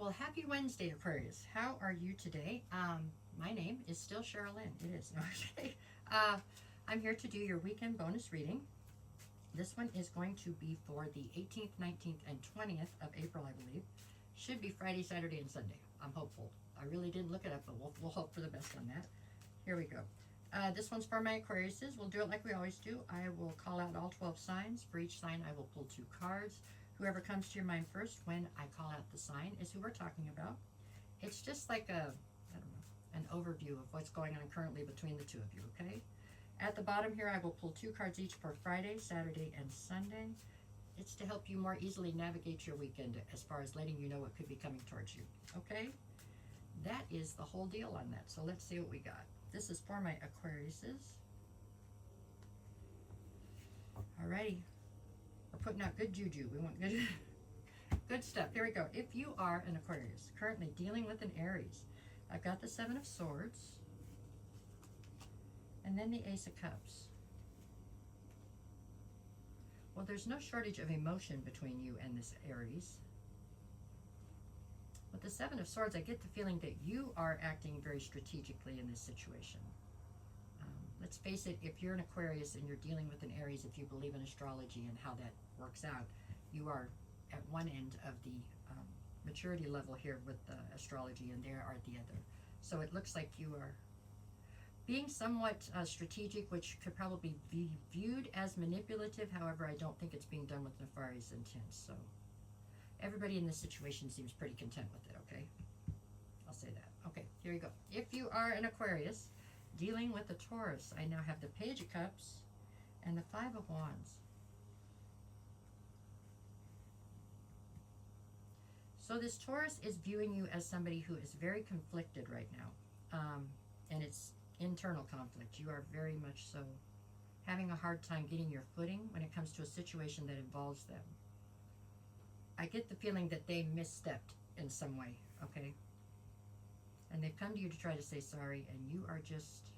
Well, happy Wednesday, Aquarius. How are you today? My name is still Cheryl Lynn. It is. No, okay. Uh, I'm here to do your weekend bonus reading. This one is going to be for the 18th, 19th, and 20th of April, I believe. Should be Friday, Saturday, and Sunday. I'm hopeful. I really didn't look it up, but we'll hope for the best on that. Here we go. This one's for my Aquariuses. We'll do it like we always do. I will call out all 12 signs. For each sign, I will pull 2 cards. Whoever comes to your mind first when I call out the sign is who we're talking about. It's just like an overview of what's going on currently between the two of you, okay? At the bottom here, I will pull 2 cards each for Friday, Saturday, and Sunday. It's to help you more easily navigate your weekend as far as letting you know what could be coming towards you, okay? That is the whole deal on that. So let's see what we got. This is for my Aquariuses. Alrighty. We're putting out good juju. We want good, good stuff. Here we go. If you are an Aquarius currently dealing with an Aries, I've got the 7 of Swords, and then the Ace of Cups. Well, there's no shortage of emotion between you and this Aries. With the 7 of Swords, I get the feeling that you are acting very strategically in this situation. Let's face it, if you're an Aquarius and you're dealing with an Aries, if you believe in astrology and how that works out, you are at one end of the maturity level here with the astrology, and they are at the other. So it looks like you are being somewhat strategic, which could probably be viewed as manipulative. However, I don't think it's being done with nefarious intent. So everybody in this situation seems pretty content with it, okay? I'll say that. Okay, here you go. If you are an Aquarius dealing with a Taurus, I now have the Page of Cups and the 5 of Wands. So this Taurus is viewing you as somebody who is very conflicted right now. And it's internal conflict. You are very much so having a hard time getting your footing when it comes to a situation that involves them. I get the feeling that they misstepped in some way, okay? And they've come to you to try to say sorry, and you are just,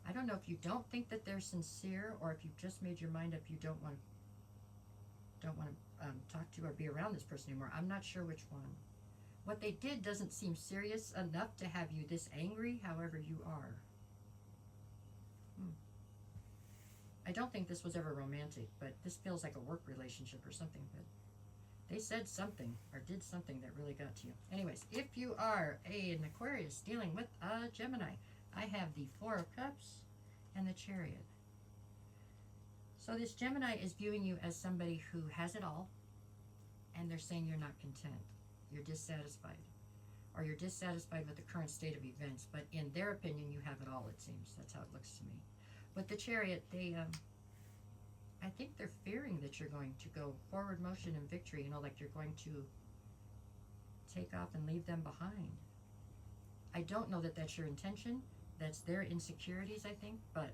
I don't know if you don't think that they're sincere, or if you've just made your mind up you don't want to talk to or be around this person anymore. I'm not sure which one. What they did doesn't seem serious enough to have you this angry, however you are. I don't think this was ever romantic, but this feels like a work relationship or something, but they said something or did something that really got to you. Anyways, if you are an Aquarius dealing with a Gemini, I have the 4 of Cups and the Chariot. So this Gemini is viewing you as somebody who has it all, and they're saying you're not content. You're dissatisfied. Or you're dissatisfied with the current state of events, but in their opinion, you have it all, it seems. That's how it looks to me. With the Chariot, they, I think they're fearing that you're going to go forward motion and victory, you know, like you're going to take off and leave them behind. I don't know that that's your intention. That's their insecurities, I think, but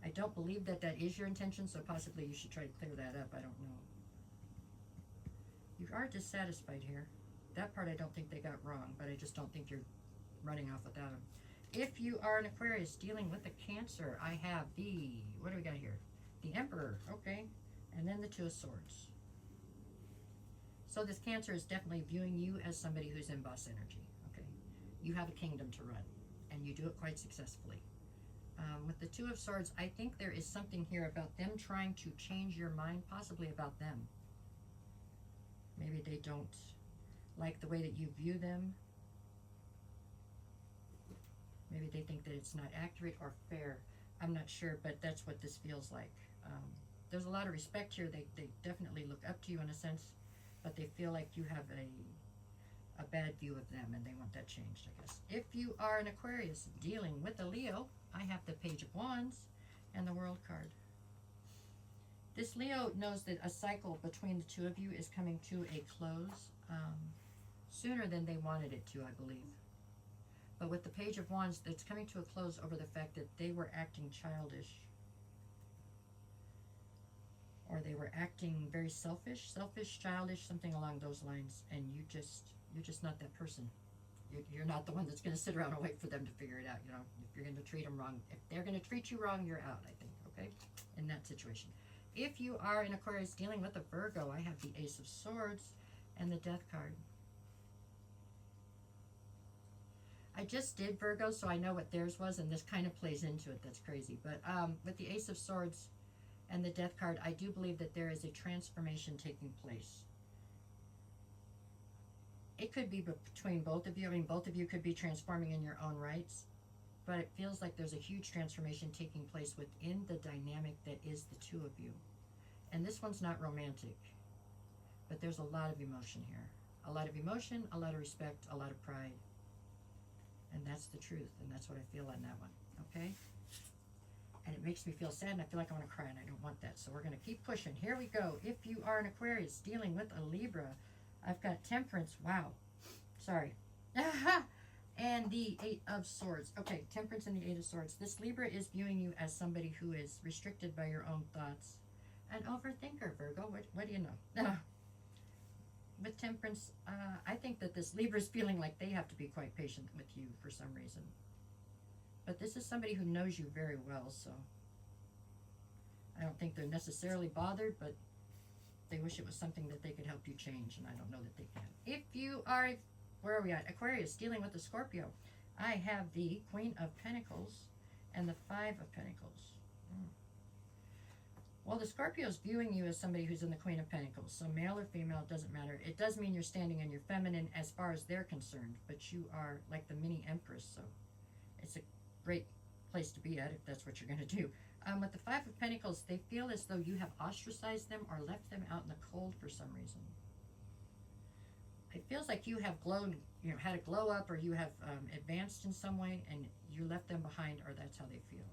I don't believe that that is your intention, so possibly you should try to clear that up. I don't know. You are dissatisfied here. That part I don't think they got wrong, but I just don't think you're running off without them. If you are an Aquarius dealing with a Cancer, I have the, what do we got here? The Emperor, okay, and then the 2 of Swords. So this Cancer is definitely viewing you as somebody who's in boss energy, okay? You have a kingdom to run, and you do it quite successfully. With the 2 of Swords, I think there is something here about them trying to change your mind, possibly about them. Maybe they don't like the way that you view them. Maybe they think that it's not accurate or fair. I'm not sure, but that's what this feels like. There's a lot of respect here. They definitely look up to you in a sense, but they feel like you have a bad view of them, and they want that changed, I guess. If you are an Aquarius dealing with a Leo, I have the Page of Wands and the World card. This Leo knows that a cycle between the 2 of you is coming to a close sooner than they wanted it to, I believe. But with the Page of Wands, it's coming to a close over the fact that they were acting childish. Or they were acting very selfish, childish, something along those lines. And you're just not that person. You're not the one that's going to sit around and wait for them to figure it out, you know. If you're going to treat them wrong, if they're going to treat you wrong, you're out, I think, okay, in that situation. If you are an Aquarius dealing with a Virgo, I have the Ace of Swords and the Death card. I just did Virgo, so I know what theirs was, and this kind of plays into it. That's crazy. But with the Ace of Swords and the Death card, I do believe that there is a transformation taking place. It could be between both of you. I mean, both of you could be transforming in your own rights, but it feels like there's a huge transformation taking place within the dynamic that is the two of you. And this one's not romantic, but there's a lot of emotion here. A lot of emotion, a lot of respect, a lot of pride. And that's the truth, and that's what I feel on that one, okay? And it makes me feel sad, and I feel like I want to cry, and I don't want that. So we're going to keep pushing. Here we go. If you are an Aquarius dealing with a Libra, I've got Temperance. Wow. Sorry. And the Eight of Swords. Okay, Temperance and the Eight of Swords. This Libra is viewing you as somebody who is restricted by your own thoughts. An overthinker, Virgo. What do you know? With Temperance, I think that this Libra is feeling like they have to be quite patient with you for some reason. But this is somebody who knows you very well, so I don't think they're necessarily bothered, but they wish it was something that they could help you change, and I don't know that they can. If you are, where are we at? Aquarius, dealing with a Scorpio. I have the Queen of Pentacles and the Five of Pentacles. Well, the Scorpio is viewing you as somebody who's in the Queen of Pentacles. So male or female, it doesn't matter. It does mean you're standing in your feminine as far as they're concerned, but you are like the mini empress, so it's a great place to be at if that's what you're going to do. With the Five of Pentacles, they feel as though you have ostracized them or left them out in the cold for some reason. It feels like you have glowed, had a glow up, or you have advanced in some way, and you left them behind, or that's how they feel.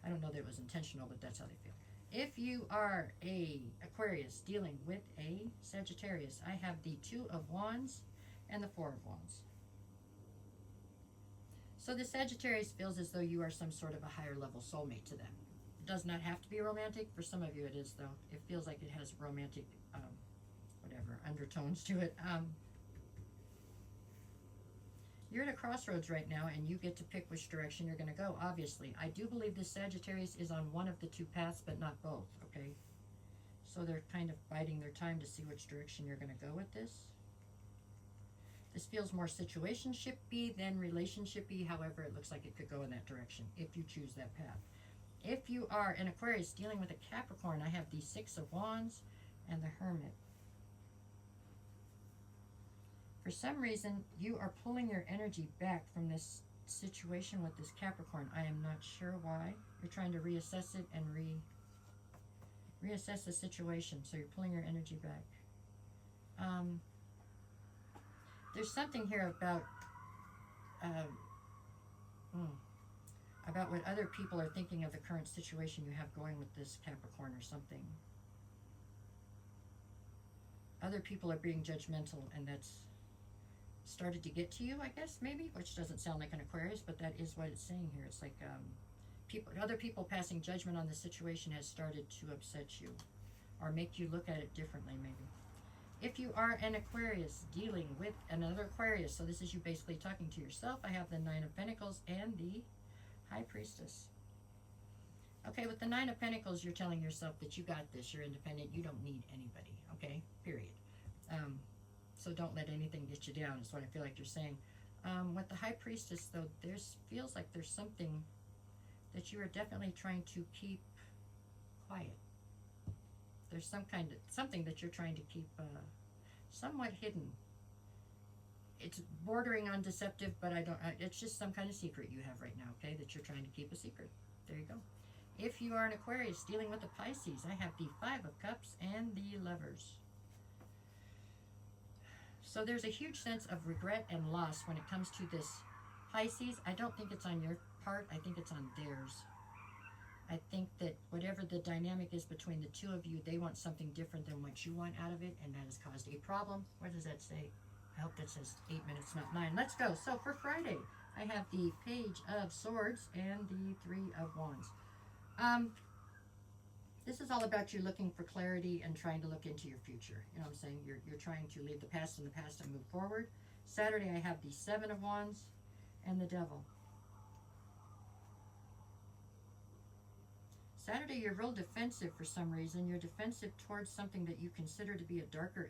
I don't know that it was intentional, but that's how they feel. If you are a Aquarius dealing with a Sagittarius, I have the Two of Wands and the Four of Wands. So the Sagittarius feels as though you are some sort of a higher level soulmate to them. It does not have to be romantic. For some of you it is, though. It feels like it has romantic, undertones to it. You're at a crossroads right now, and you get to pick which direction you're going to go, obviously. I do believe this Sagittarius is on one of the two paths, but not both, okay? So they're kind of biding their time to see which direction you're going to go with this. This feels more situationship-y than relationship-y. However, it looks like it could go in that direction if you choose that path. If you are an Aquarius dealing with a Capricorn, I have the Six of Wands and the Hermit. For some reason, you are pulling your energy back from this situation with this Capricorn. I am not sure why. You're trying to reassess it and reassess the situation. So you're pulling your energy back. There's something here about what other people are thinking of the current situation you have going with this Capricorn or something. Other people are being judgmental, and that's started to get to you, I guess, maybe, which doesn't sound like an Aquarius, but that is what it's saying here. It's like other people passing judgment on the situation has started to upset you or make you look at it differently, maybe. If you are an Aquarius dealing with another Aquarius, so this is you basically talking to yourself, I have the Nine of Pentacles and the High Priestess. Okay, with the Nine of Pentacles, you're telling yourself that you got this, you're independent, you don't need anybody, okay, period. So don't let anything get you down, is what I feel like you're saying. With the High Priestess, though, feels like there's something that you are definitely trying to keep quiet. There's something that you're trying to keep somewhat hidden. It's bordering on deceptive, but it's just some kind of secret you have right now, okay, that you're trying to keep a secret. There you go. If you are an Aquarius dealing with the Pisces, I have the Five of Cups and the Lovers. So there's a huge sense of regret and loss when it comes to this Pisces. I don't think it's on your part. I think it's on theirs. I think that whatever the dynamic is between the two of you, they want something different than what you want out of it, and that has caused a problem. What does that say? I hope that says 8 minutes, not 9. Let's go. So for Friday, I have the Page of Swords and the Three of Wands. This is all about you looking for clarity and trying to look into your future. You know what I'm saying? You're trying to leave the past in the past and move forward. Saturday, I have the Seven of Wands and the Devil. Saturday, you're real defensive for some reason. You're defensive towards something that you consider to be a darker